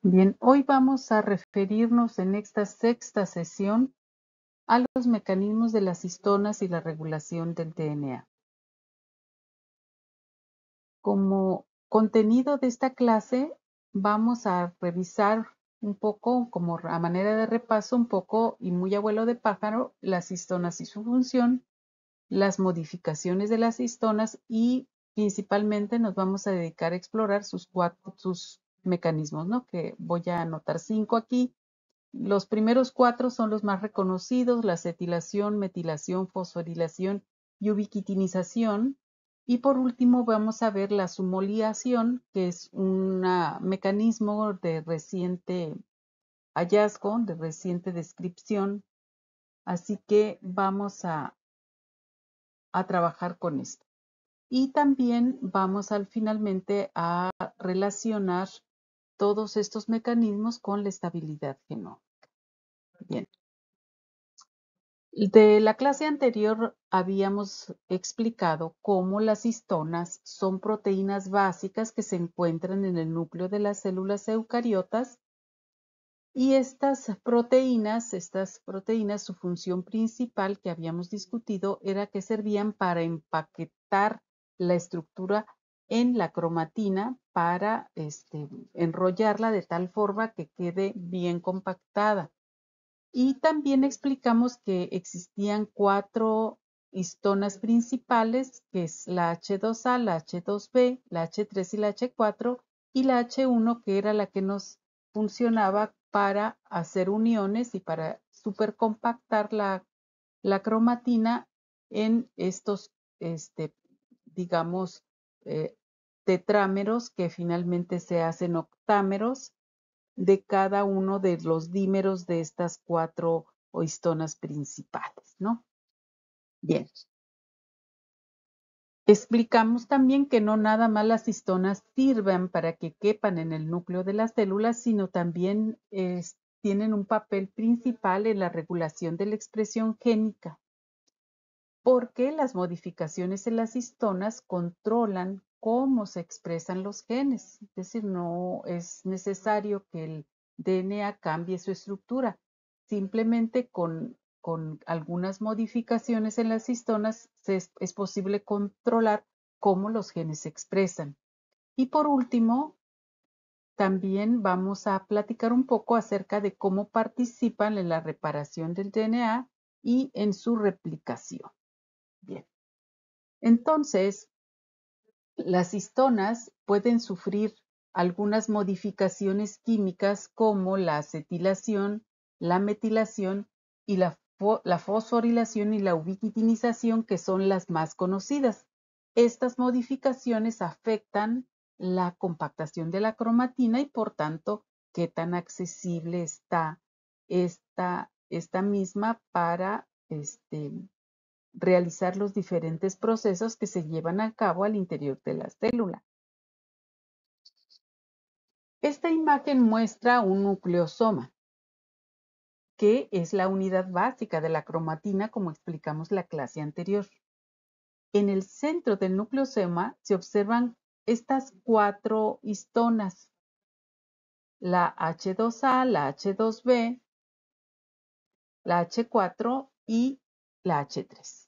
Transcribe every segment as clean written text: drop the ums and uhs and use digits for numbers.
Bien, hoy vamos a referirnos en esta sexta sesión a los mecanismos de las histonas y la regulación del DNA. Como contenido de esta clase, vamos a revisar un poco, como a manera de repaso, un poco y muy a vuelo de pájaro, las histonas y su función, las modificaciones de las histonas y principalmente nos vamos a dedicar a explorar sus mecanismos, ¿no? Que voy a anotar 5 aquí. Los primeros 4 son los más reconocidos: la acetilación, metilación, fosforilación y ubiquitinización. Y por último vamos a ver la sumoliación, que es un mecanismo de reciente hallazgo, de reciente descripción. Así que vamos a trabajar con esto. Y también vamos finalmente a relacionar todos estos mecanismos con la estabilidad genómica. Bien. De la clase anterior habíamos explicado cómo las histonas son proteínas básicas que se encuentran en el núcleo de las células eucariotas y estas proteínas, su función principal que habíamos discutido era que servían para empaquetar la estructura en la cromatina para enrollarla de tal forma que quede bien compactada. Y también explicamos que existían 4 histonas principales, que es la H2A, la H2B, la H3 y la H4, y la H1, que era la que nos funcionaba para hacer uniones y para supercompactar la cromatina en estos, digamos, tetrámeros que finalmente se hacen octámeros de cada uno de los dímeros de estas 4 histonas principales, ¿no? Bien. Explicamos también que no nada más las histonas sirven para que quepan en el núcleo de las células, sino también tienen un papel principal en la regulación de la expresión génica, porque las modificaciones en las histonas controlan cómo se expresan los genes. Es decir, no es necesario que el DNA cambie su estructura. Simplemente con algunas modificaciones en las histonas es posible controlar cómo los genes se expresan. Y por último, también vamos a platicar un poco acerca de cómo participan en la reparación del DNA y en su replicación. Bien. Entonces, las histonas pueden sufrir algunas modificaciones químicas como la acetilación, la metilación y la fosforilación y la ubiquitinización, que son las más conocidas. Estas modificaciones afectan la compactación de la cromatina y por tanto qué tan accesible está esta misma para realizar los diferentes procesos que se llevan a cabo al interior de la célula. Esta imagen muestra un nucleosoma, que es la unidad básica de la cromatina, como explicamos la clase anterior. En el centro del nucleosoma se observan estas 4 histonas: la H2A, la H2B, la H4 y la H3.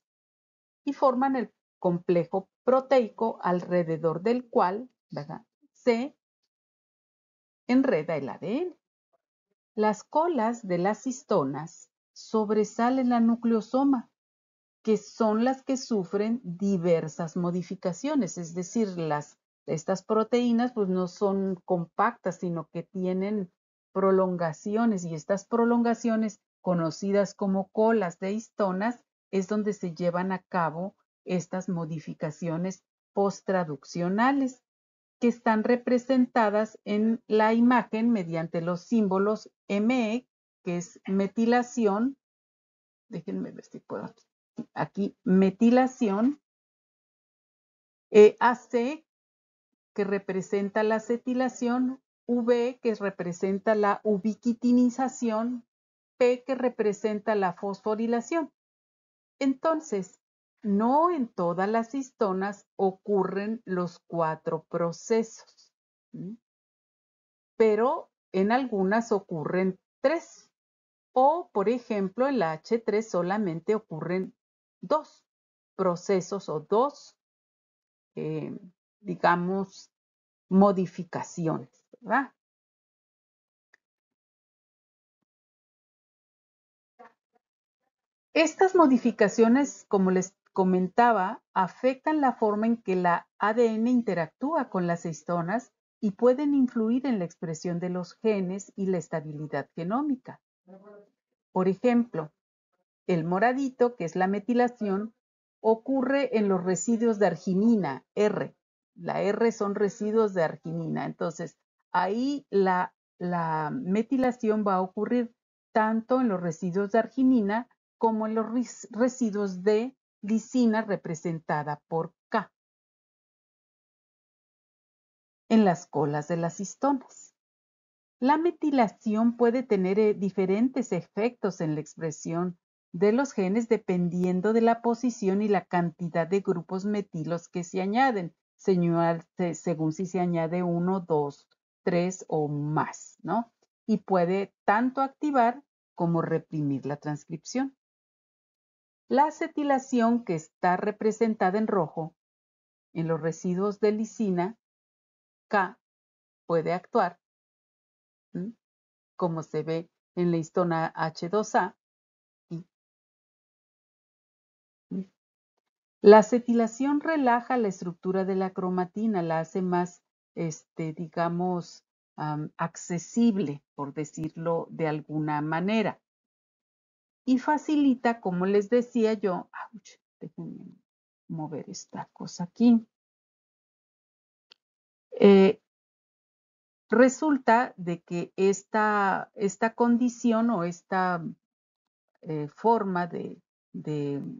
Y forman el complejo proteico alrededor del cual, ¿verdad?, se enreda el ADN. Las colas de las histonas sobresalen al nucleosoma, que son las que sufren diversas modificaciones, es decir, estas proteínas pues no son compactas, sino que tienen prolongaciones, y estas prolongaciones, conocidas como colas de histonas, es donde se llevan a cabo estas modificaciones posttraduccionales, que están representadas en la imagen mediante los símbolos ME, que es metilación. Déjenme ver si puedo aquí, metilación, AC, que representa la acetilación, V, que representa la ubiquitinización, P, que representa la fosforilación. Entonces, no en todas las histonas ocurren los 4 procesos, pero en algunas ocurren 3. O, por ejemplo, en la H3 solamente ocurren 2 procesos o 2, digamos, modificaciones, ¿verdad? Estas modificaciones, como les comentaba, afectan la forma en que la ADN interactúa con las histonas y pueden influir en la expresión de los genes y la estabilidad genómica. Por ejemplo, el moradito, que es la metilación, ocurre en los residuos de arginina, R. La R son residuos de arginina. Entonces, ahí la metilación va a ocurrir tanto en los residuos de arginina como en los residuos de lisina representada por K en las colas de las histonas. La metilación puede tener diferentes efectos en la expresión de los genes dependiendo de la posición y la cantidad de grupos metilos que se añaden, según si se añade 1, 2, 3 o más, ¿no? Y puede tanto activar como reprimir la transcripción. La acetilación, que está representada en rojo en los residuos de lisina, K, puede actuar, como se ve en la histona H2A. La acetilación relaja la estructura de la cromatina, la hace más, digamos, accesible, por decirlo de alguna manera. Y facilita, como les decía yo, déjenme mover esta cosa aquí. Resulta de que esta condición o esta forma de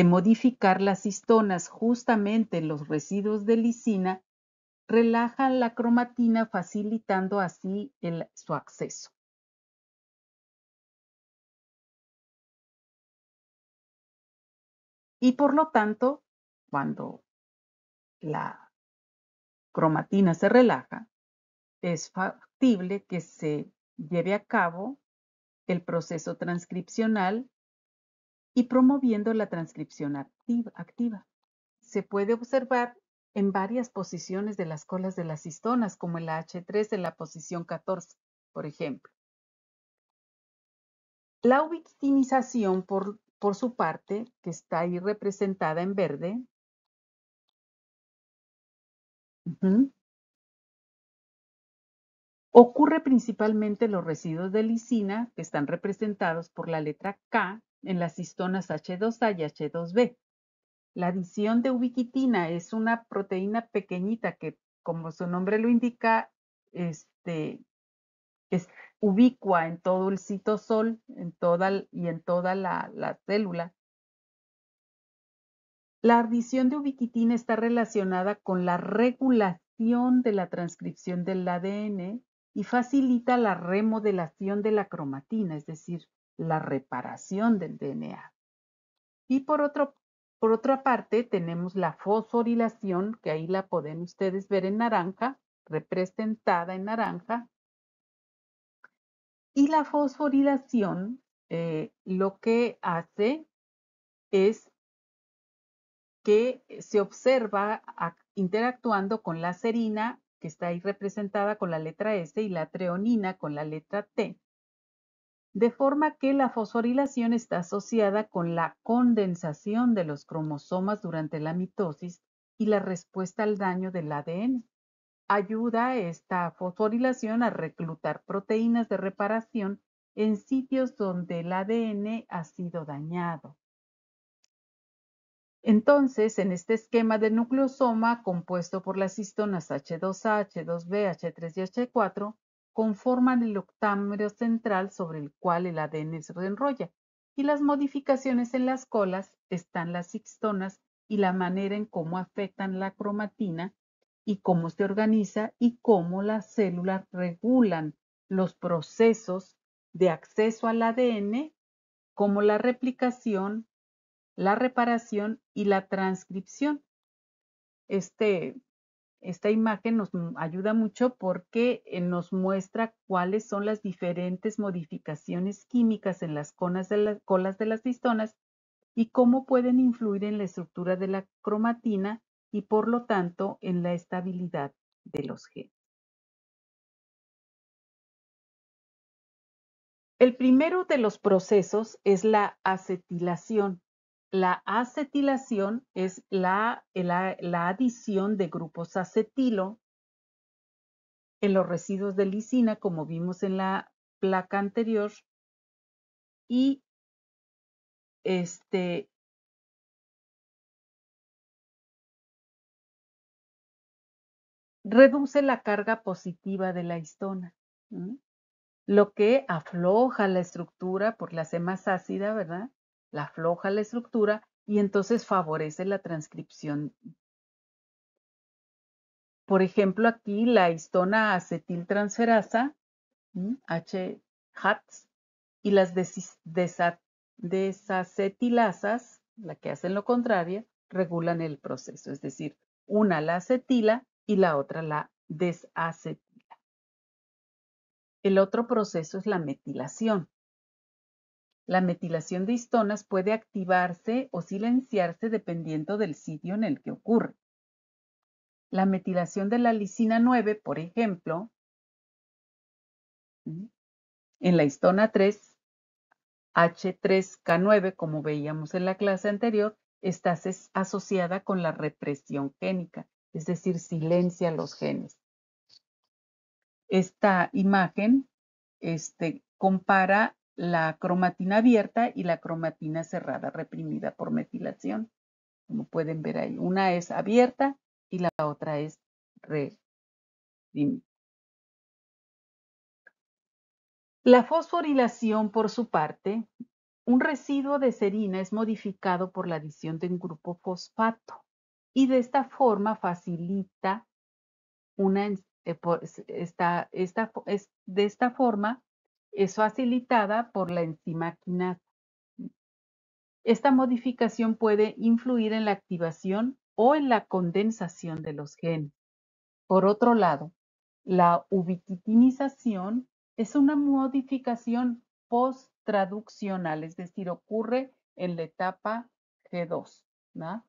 modificar las histonas justamente en los residuos de lisina relaja la cromatina facilitando así su acceso. Y por lo tanto, cuando la cromatina se relaja, es factible que se lleve a cabo el proceso transcripcional y promoviendo la transcripción activa. Se puede observar en varias posiciones de las colas de las histonas, como en la H3 en la posición 14, por ejemplo. La ubictinización, por su parte, que está ahí representada en verde, ocurre principalmente en los residuos de lisina, que están representados por la letra K en las histonas H2A y H2B. La adición de ubiquitina es una proteína pequeñita que, como su nombre lo indica, es ubicua en todo el citosol y en toda la célula. La adición de ubiquitina está relacionada con la regulación de la transcripción del ADN y facilita la remodelación de la cromatina, es decir, la reparación del DNA. Y por otra parte, tenemos la fosforilación, que ahí la pueden ustedes ver en naranja, representada en naranja. Y la fosforilación lo que hace es que se observa interactuando con la serina, que está ahí representada con la letra S, y la treonina con la letra T, de forma que la fosforilación está asociada con la condensación de los cromosomas durante la mitosis y la respuesta al daño del ADN. Ayuda esta fosforilación a reclutar proteínas de reparación en sitios donde el ADN ha sido dañado. Entonces, en este esquema de nucleosoma compuesto por las histonas H2A, H2B, H3 y H4, conforman el octámero central sobre el cual el ADN se enrolla, y las modificaciones en las colas están las histonas y la manera en cómo afectan la cromatina y cómo se organiza y cómo las células regulan los procesos de acceso al ADN como la replicación, la reparación y la transcripción. Esta imagen nos ayuda mucho porque nos muestra cuáles son las diferentes modificaciones químicas en las colas de las histonas y cómo pueden influir en la estructura de la cromatina y por lo tanto en la estabilidad de los genes. El primero de los procesos es la acetilación. La acetilación es la adición de grupos acetilo en los residuos de lisina, como vimos en la placa anterior, y reduce la carga positiva de la histona, lo que afloja la estructura, por la hace más ácida, ¿verdad? La afloja la estructura y entonces favorece la transcripción. Por ejemplo, aquí la histona acetiltransferasa, H-HATS, y las desacetilasas, la que hacen lo contrario, regulan el proceso. Es decir, una la acetila y la otra la desacetila. El otro proceso es la metilación. La metilación de histonas puede activarse o silenciarse dependiendo del sitio en el que ocurre. La metilación de la lisina 9, por ejemplo, en la histona 3, H3K9, como veíamos en la clase anterior, está asociada con la represión génica, es decir, silencia los genes. Esta imagen compara la cromatina abierta y la cromatina cerrada reprimida por metilación. Como pueden ver ahí, una es abierta y la otra es reprimida. La fosforilación, por su parte, un residuo de serina es modificado por la adición de un grupo fosfato y de esta forma facilita de esta forma es facilitada por la enzima quinasa. Esta modificación puede influir en la activación o en la condensación de los genes. Por otro lado, la ubiquitinización es una modificación post-traduccional, es decir, ocurre en la etapa G2, ¿no?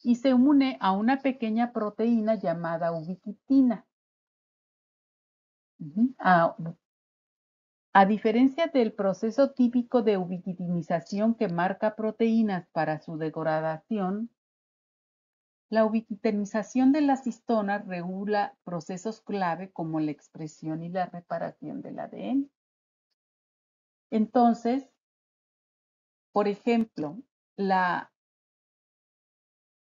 Y se une a una pequeña proteína llamada ubiquitina. A diferencia del proceso típico de ubiquitinización que marca proteínas para su degradación, la ubiquitinización de las histonas regula procesos clave como la expresión y la reparación del ADN. Entonces, por ejemplo, la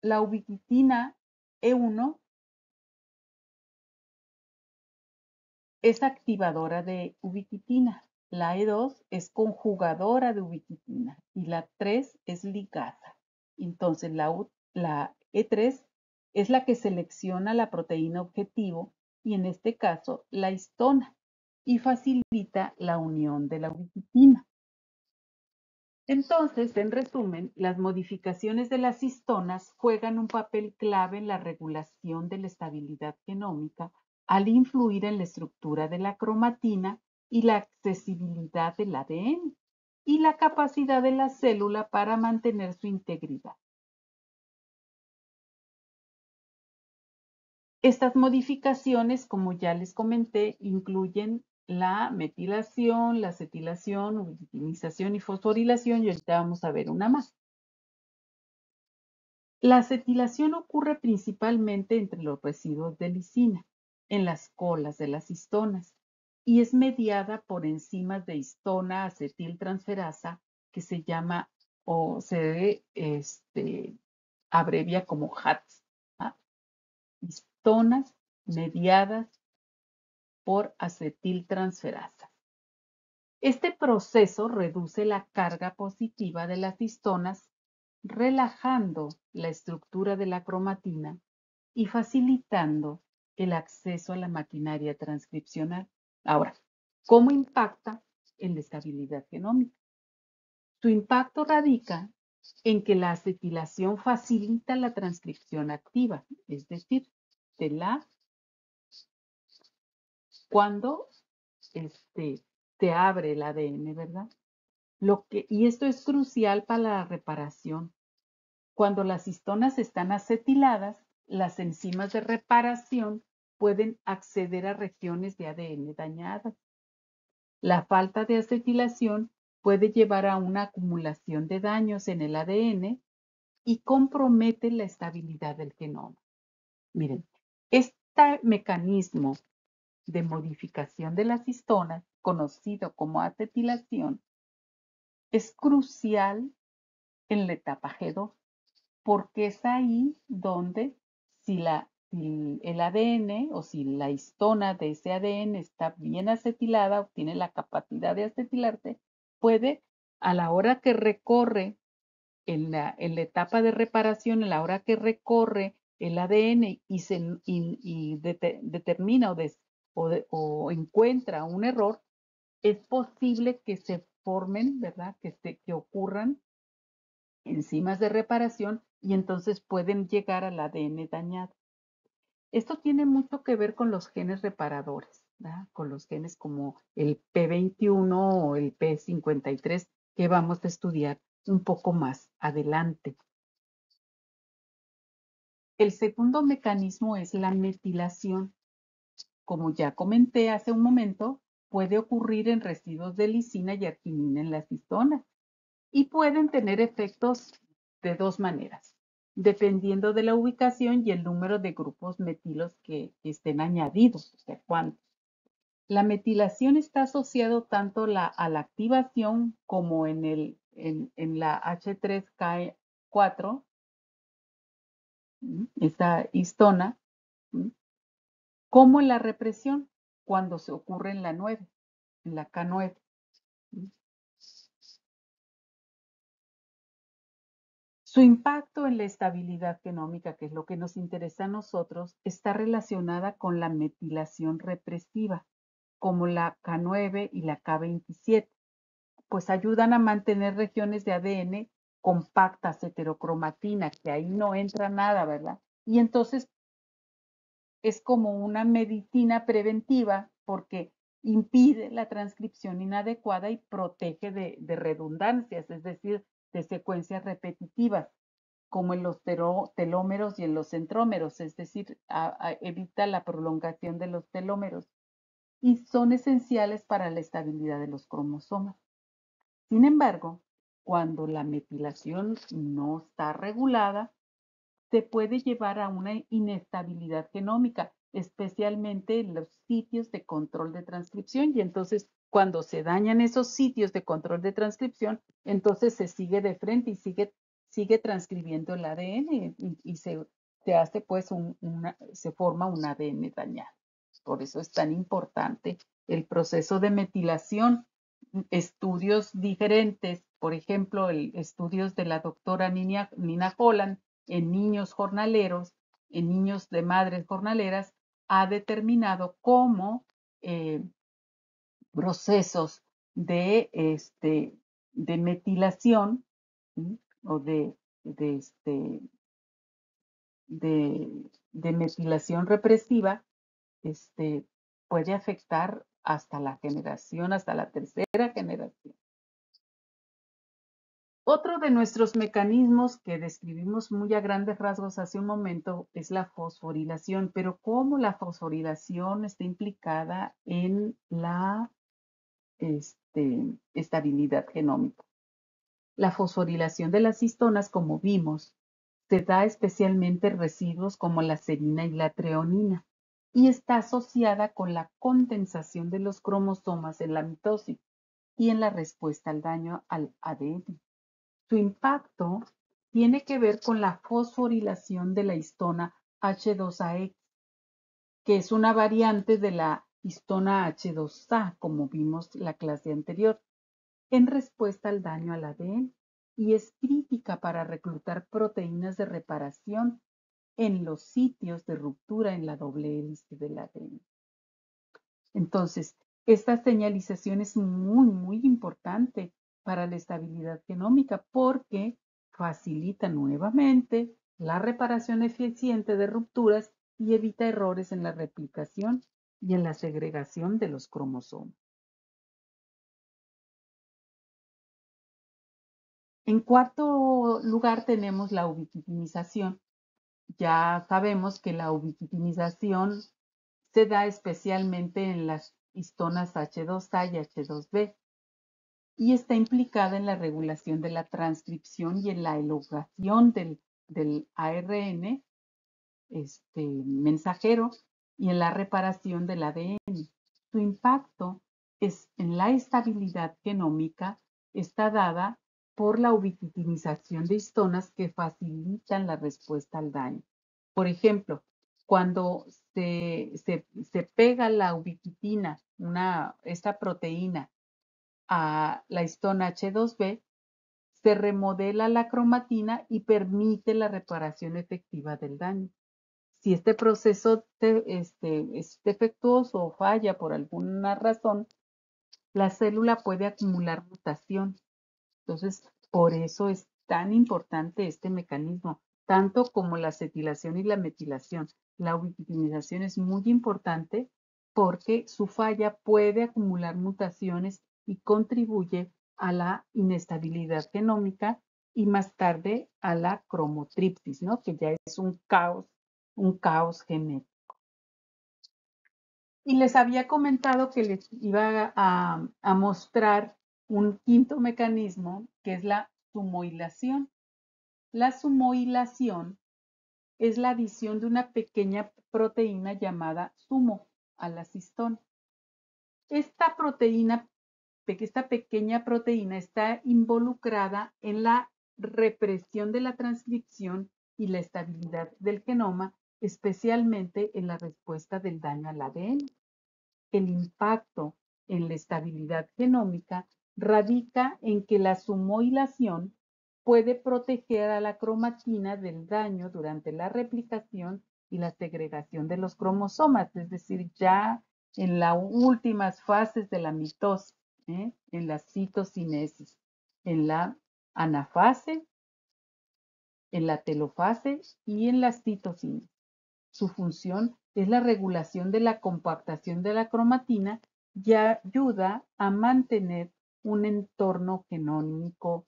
ubiquitina E1 es activadora de ubiquitina, la E2 es conjugadora de ubiquitina y la 3 es ligasa. Entonces, la E3 es la que selecciona la proteína objetivo y en este caso la histona y facilita la unión de la ubiquitina. Entonces, en resumen, las modificaciones de las histonas juegan un papel clave en la regulación de la estabilidad genómica al influir en la estructura de la cromatina y la accesibilidad del ADN y la capacidad de la célula para mantener su integridad. Estas modificaciones, como ya les comenté, incluyen la metilación, la acetilación, ubiquitinización y fosforilación, y ahorita vamos a ver una más. La acetilación ocurre principalmente entre los residuos de lisina, en las colas de las histonas, y es mediada por enzimas de histona acetiltransferasa que se llama o se abrevia como HATS, ¿ah? Histonas mediadas por acetiltransferasa. Este proceso reduce la carga positiva de las histonas, relajando la estructura de la cromatina y facilitando el acceso a la maquinaria transcripcional. Ahora, ¿cómo impacta en la estabilidad genómica? Su impacto radica en que la acetilación facilita la transcripción activa, es decir, cuando te abre el ADN, ¿verdad? Y esto es crucial para la reparación. Cuando las histonas están acetiladas, las enzimas de reparación pueden acceder a regiones de ADN dañadas. La falta de acetilación puede llevar a una acumulación de daños en el ADN y compromete la estabilidad del genoma. Miren, este mecanismo de modificación de las histonas, conocido como acetilación, es crucial en la etapa G2, porque es ahí donde si el ADN o si la histona de ese ADN está bien acetilada o tiene la capacidad de acetilarse, puede, a la hora que recorre en la etapa de reparación, a la hora que recorre el ADN y determina o encuentra un error, es posible que se formen, ¿verdad? Que ocurran enzimas de reparación y entonces pueden llegar al ADN dañado. Esto tiene mucho que ver con los genes reparadores, ¿verdad? Con los genes como el P21 o el P53 que vamos a estudiar un poco más adelante. El segundo mecanismo es la metilación. Como ya comenté hace un momento, puede ocurrir en residuos de lisina y arginina en las histonas y pueden tener efectos de dos maneras, dependiendo de la ubicación y el número de grupos metilos que estén añadidos, o sea, cuántos. La metilación está asociado tanto a la activación como en la H3K4, esta histona, como en la represión cuando se ocurre en la 9, en la K9. Su impacto en la estabilidad genómica, que es lo que nos interesa a nosotros, está relacionada con la metilación represiva, como la K9 y la K27, pues ayudan a mantener regiones de ADN compactas, heterocromatina, que ahí no entra nada, ¿verdad? Y entonces es como una medicina preventiva porque impide la transcripción inadecuada y protege de redundancias, es decir, de secuencias repetitivas, como en los telómeros y en los centrómeros, es decir, evita la prolongación de los telómeros y son esenciales para la estabilidad de los cromosomas. Sin embargo, cuando la metilación no está regulada, se puede llevar a una inestabilidad genómica, especialmente en los sitios de control de transcripción. Y entonces, cuando se dañan esos sitios de control de transcripción, entonces se sigue de frente y sigue transcribiendo el ADN y se hace pues se forma un ADN dañado. Por eso es tan importante el proceso de metilación. Estudios diferentes, por ejemplo, estudios de la doctora Nina Holland en niños jornaleros, en niños de madres jornaleras, ha determinado cómo procesos de, de metilación, ¿sí? O de, de metilación represiva puede afectar hasta la generación, hasta la tercera generación. Otro de nuestros mecanismos que describimos muy a grandes rasgos hace un momento es la fosforilación, pero ¿cómo la fosforilación está implicada en la estabilidad genómica? La fosforilación de las histonas, como vimos, se da especialmente en residuos como la serina y la treonina y está asociada con la condensación de los cromosomas en la mitosis y en la respuesta al daño al ADN. Su impacto tiene que ver con la fosforilación de la histona H2AX, que es una variante de la histona H2A, como vimos la clase anterior, en respuesta al daño al ADN y es crítica para reclutar proteínas de reparación en los sitios de ruptura en la doble hélice del ADN. Entonces, esta señalización es muy, muy importante para la estabilidad genómica porque facilita nuevamente la reparación eficiente de rupturas y evita errores en la replicación y en la segregación de los cromosomas. En cuarto lugar tenemos la ubiquitinización. Ya sabemos que la ubiquitinización se da especialmente en las histonas H2A y H2B y está implicada en la regulación de la transcripción y en la elongación del ARN mensajero y en la reparación del ADN. Su impacto es en la estabilidad genómica está dada por la ubiquitinización de histonas que facilitan la respuesta al daño. Por ejemplo, cuando se pega la ubiquitina, esta proteína, a la histona H2B, se remodela la cromatina y permite la reparación efectiva del daño. Si este proceso es defectuoso o falla por alguna razón, la célula puede acumular mutación. Entonces, por eso es tan importante este mecanismo, tanto como la acetilación y la metilación. La ubiquitinización es muy importante porque su falla puede acumular mutaciones y contribuye a la inestabilidad genómica y más tarde a la cromotripsis, ¿no? Que ya es un caos genético. Y les había comentado que les iba a mostrar un quinto mecanismo, que es la sumohilación. La sumohilación es la adición de una pequeña proteína llamada sumo a la cistona. Esta pequeña proteína está involucrada en la represión de la transcripción y la estabilidad del genoma, especialmente en la respuesta del daño al ADN. El impacto en la estabilidad genómica radica en que la sumohilación puede proteger a la cromatina del daño durante la replicación y la segregación de los cromosomas, es decir, ya en las últimas fases de la mitosis, en la citocinesis, en la anafase, en la telofase y en la citocinesis. Su función es la regulación de la compactación de la cromatina y ayuda a mantener un entorno genómico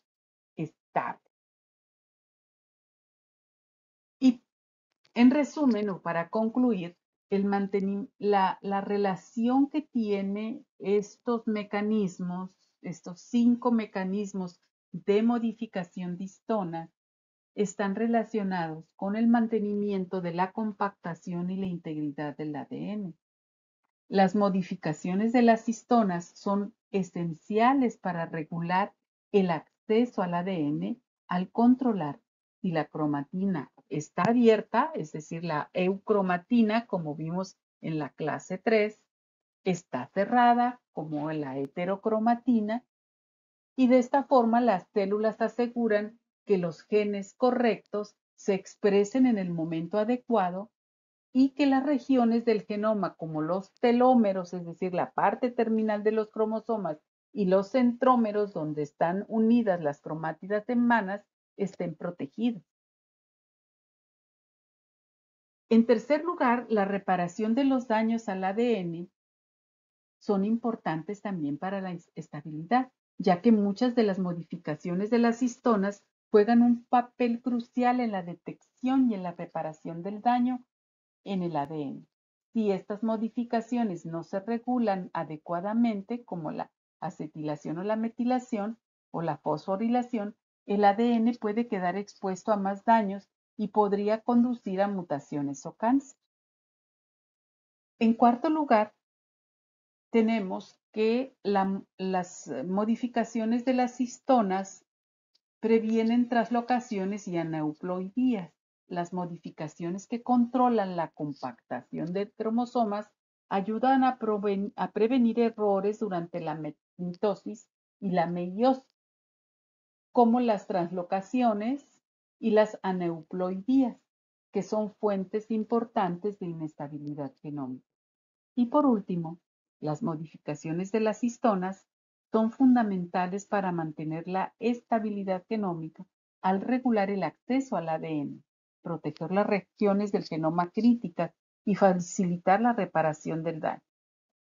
estable. Y en resumen, o para concluir, la relación que tiene estos mecanismos, estos 5 mecanismos de modificación de histonas, están relacionados con el mantenimiento de la compactación y la integridad del ADN. Las modificaciones de las histonas son esenciales para regular el acceso al ADN al controlar si la cromatina está abierta, es decir, la eucromatina, como vimos en la clase 3, está cerrada, como la heterocromatina, y de esta forma las células aseguran que los genes correctos se expresen en el momento adecuado y que las regiones del genoma, como los telómeros, es decir, la parte terminal de los cromosomas, y los centrómeros, donde están unidas las cromátidas hermanas, estén protegidos. En tercer lugar, la reparación de los daños al ADN son importantes también para la estabilidad, ya que muchas de las modificaciones de las histonas juegan un papel crucial en la detección y en la reparación del daño en el ADN. Si estas modificaciones no se regulan adecuadamente, como la acetilación o la metilación o la fosforilación, el ADN puede quedar expuesto a más daños y podría conducir a mutaciones o cáncer. En cuarto lugar, tenemos que las modificaciones de las histonas previenen traslocaciones y aneuploidías. Las modificaciones que controlan la compactación de cromosomas ayudan a prevenir errores durante la mitosis y la meiosis, como las translocaciones y las aneuploidías, que son fuentes importantes de inestabilidad genómica. Y por último, las modificaciones de las histonas son fundamentales para mantener la estabilidad genómica al regular el acceso al ADN, proteger las regiones del genoma críticas y facilitar la reparación del daño.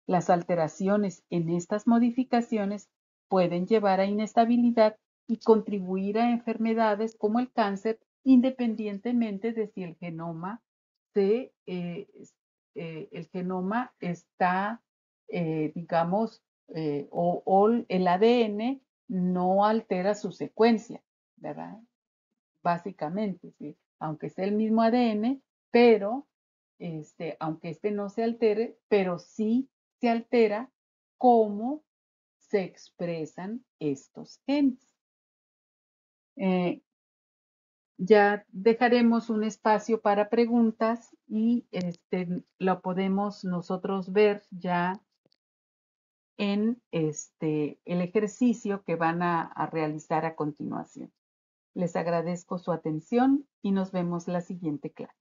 Las alteraciones en estas modificaciones pueden llevar a inestabilidad y contribuir a enfermedades como el cáncer, independientemente de si el genoma está, digamos, o el ADN no altera su secuencia, ¿verdad? Básicamente, ¿sí? Aunque sea el mismo ADN, pero aunque no se altere, pero sí se altera cómo se expresan estos genes. Ya dejaremos un espacio para preguntas y lo podemos nosotros ver ya en el ejercicio que van a realizar a continuación. Les agradezco su atención y nos vemos la siguiente clase.